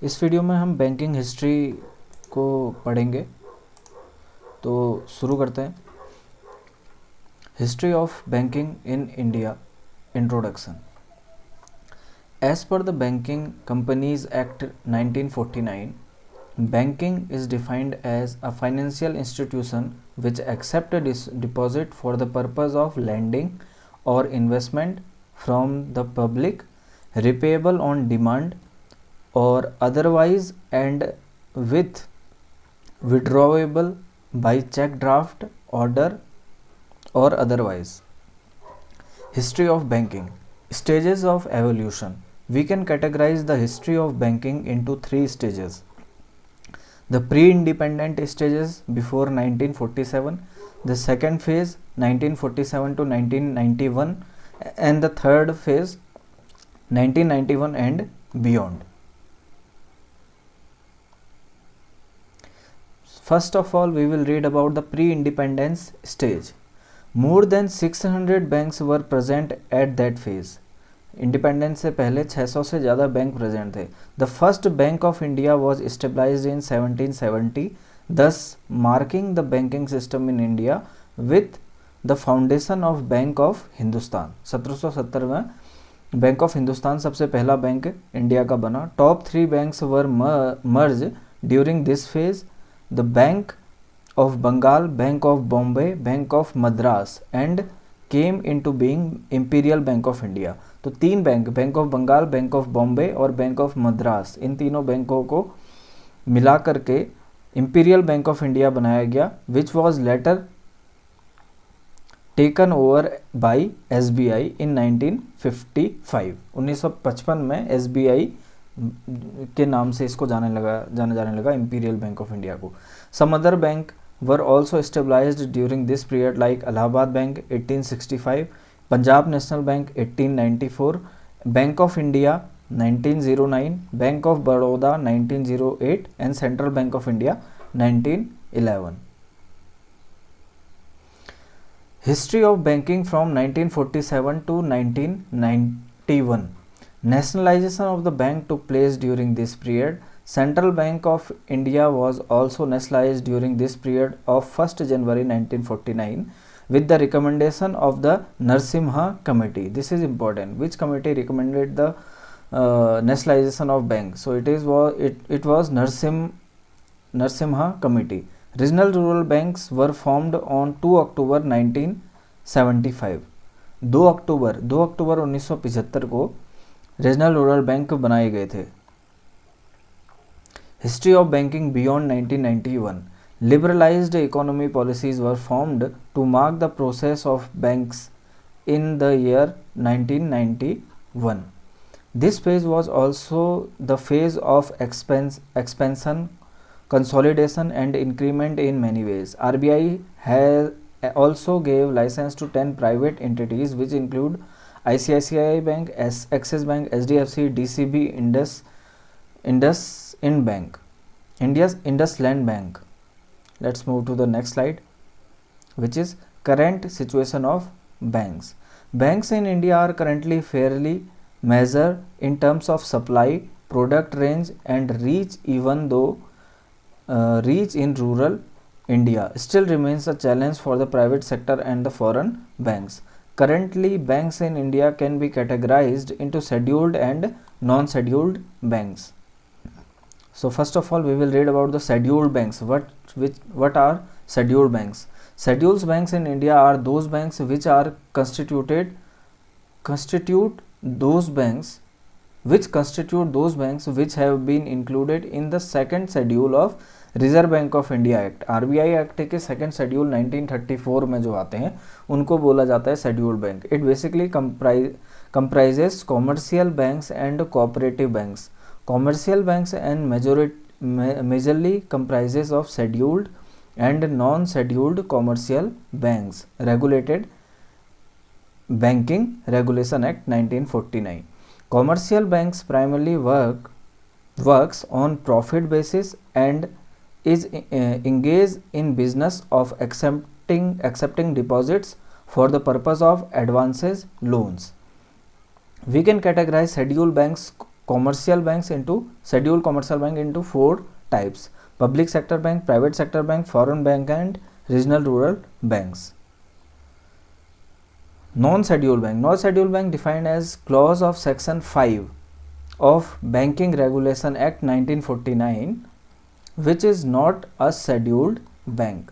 इस वीडियो में हम बैंकिंग हिस्ट्री को पढ़ेंगे। तो शुरू करते हैं। History of banking in India, introduction. As per the banking companies act 1949, banking is defined as a financial institution which accepts a deposit for the purpose of lending or investment from the public, repayable on demand or otherwise, and with withdrawable by check, draft, order or otherwise. History of banking. Stages of evolution. We can categorize the history of banking into three stages: the pre-independent stages before 1947, the second phase 1947 to 1991, and the third phase 1991 and beyond. First of all, we will read about the pre-independence stage. More than 600 banks were present at that phase. Independence से पहले 600 से ज़्यादा bank present थे. The first bank of India was established in 1770, thus marking the banking system in India with the foundation of bank of Hindustan. 1770 में bank of Hindustan सबसे पहला bank India का बना. Top 3 banks were merged during this phase: the bank of Bengal, bank of Bombay, bank of Madras, and came into being imperial bank of India. तो 3 bank, bank of Bengal, bank of Bombay और bank of Madras, इन तीनों बैंकों को मिला करके imperial bank of India बनाया गया, which was later taken over by SBI इन 1955. 1955 में SBI के नाम से इसको जाने लगा इंपीरियल बैंक ऑफ इंडिया को. Some other bank were also established during this period like Allahabad Bank 1865, Punjab National Bank 1894, Bank of India 1909, Bank of Baroda 1908 and Central Bank of India 1911. History of banking from 1947 to 1991. Nationalization of the bank took place during this period. Central Bank of India was also nationalized during this period of 1st January 1949 with the recommendation of the Narasimha Committee. This is important. Which committee recommended the nationalization of banks? So it was Narasimha Committee. Regional rural banks were formed on 2 October 1975. 2 अक्टूबर 1975 को regional rural bank बनाए गए थे. History of banking beyond 1991. Liberalized economy policies were formed to mark the process of banks in the year 1991. This phase was also the phase of expansion, consolidation and increment in many ways. RBI has also gave license to 10 private entities which include ICICI Bank, Axis Bank, SDFC, DCB, IndusInd Bank, India's IndusLand Bank. Let's move to the next slide, which is current situation of banks. Banks in India are currently fairly measured in terms of supply, product range and reach, even though reach in rural India still remains a challenge for the private sector and the foreign banks. Currently, banks in India can be categorized into scheduled and non-scheduled banks. So first of all, we will read about the scheduled banks. What are scheduled banks? Scheduled banks in India are those banks which are constitute those banks which have been included in the second schedule of reserve bank of India act. RBI act के second schedule 1934 में जो आते हैं उनको बोला जाता है scheduled bank. It basically comprises commercial banks and cooperative banks. Commercial banks and majorly comprises of scheduled and non-scheduled commercial banks. Regulated Banking Regulation Act 1949. Commercial banks primarily works on profit basis and is engaged in business of accepting deposits for the purpose of advances loans. We can categorize scheduled banks commercial banks into scheduled commercial bank into 4 types: public sector bank, private sector bank, foreign bank and regional rural banks. Non-scheduled bank defined as clause of section 5 of Banking Regulation Act 1949, which is not a scheduled bank.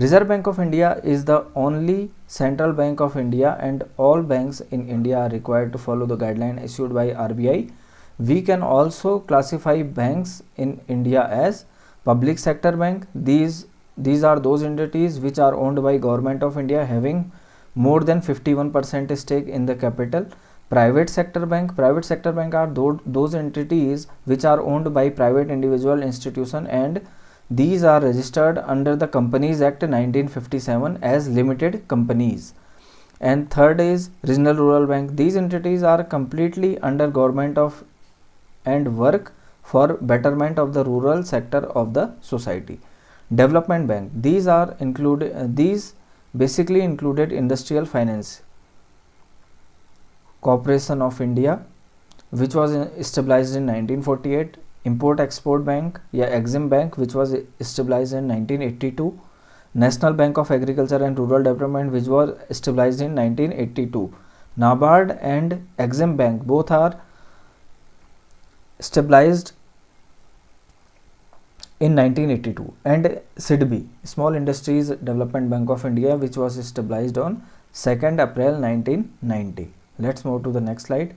Reserve Bank of India is the only central bank of India, and all banks in India are required to follow the guideline issued by RBI. We can also classify banks in India as public sector bank. These are those entities which are owned by Government of India having more than 51% stake in the capital. Private sector bank are those entities which are owned by private individual institution, and these are registered under the Companies Act 1957 as limited companies. And third is regional rural bank. These entities are completely under government of and work for betterment of the rural sector of the society. Development bank, these basically included Industrial Finance Corporation of India, which was established in 1948. Import Export Bank या Exim Bank, which was established in 1982. National Bank of Agriculture and Rural Development, which was established in 1982. NABARD and Exim Bank both are established in 1982. And SIDBI, Small Industries Development Bank of India, which was established on 2nd April 1990. Let's move to the next slide.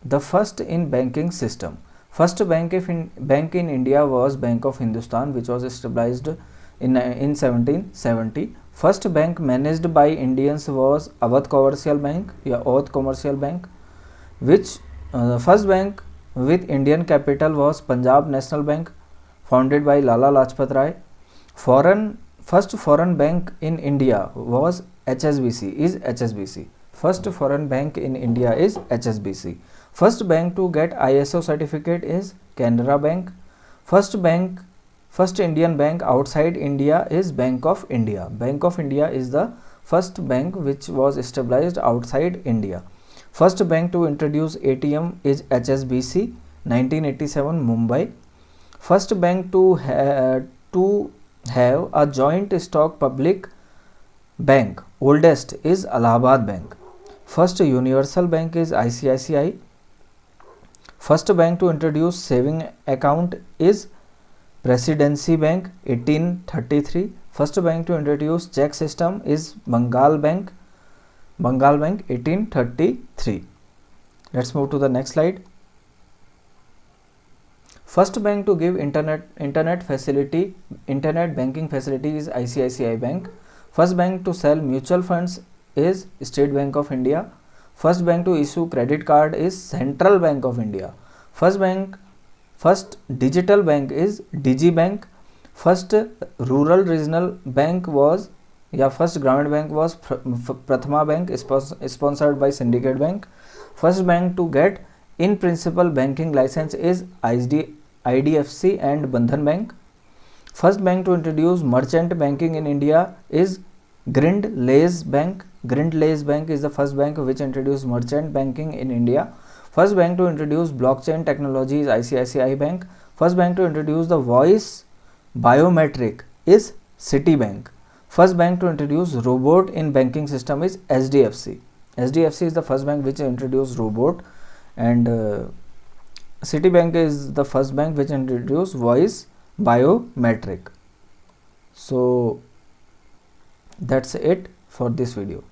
The first in banking system. First bank in India was Bank of Hindustan, which was established in 1770. First bank managed by Indians was Awadh Commercial Bank, Awadh Commercial Bank, which first bank with Indian capital was Punjab National Bank, founded by Lala Lajpat Rai. First foreign bank in India was HSBC. First foreign bank in India is HSBC. First bank to get ISO certificate is Canara Bank. First Indian bank outside India is Bank of India. Bank of India is the first bank which was established outside India. First bank to introduce ATM is HSBC, 1987, Mumbai. First bank to have a joint stock public bank, oldest, is Allahabad Bank. First universal bank is ICICI. First bank to introduce saving account is Presidency Bank, 1833. First bank to introduce check system is Bengal Bank, 1833. Let's move to the next slide. First bank to give internet banking facility is ICICI Bank. First bank to sell mutual funds is State Bank of India. First bank to issue credit card is Central Bank of India. First digital bank is Digi Bank. First rural regional bank was first Gramin Bank was Prathama Bank, sponsored by Syndicate Bank. First bank to get in principle banking license is IDFC and Bandhan Bank. First bank to introduce merchant banking in India is Grind Lays Bank. Grind Lays Bank is the first bank which introduced merchant banking in India. First bank to introduce blockchain technology is ICICI Bank. First bank to introduce the voice biometric is Citibank. First bank to introduce robot in banking system is SDFC. SDFC is the first bank which introduced robot, and Citibank is the first bank which introduced voice biometric. So that's it for this video.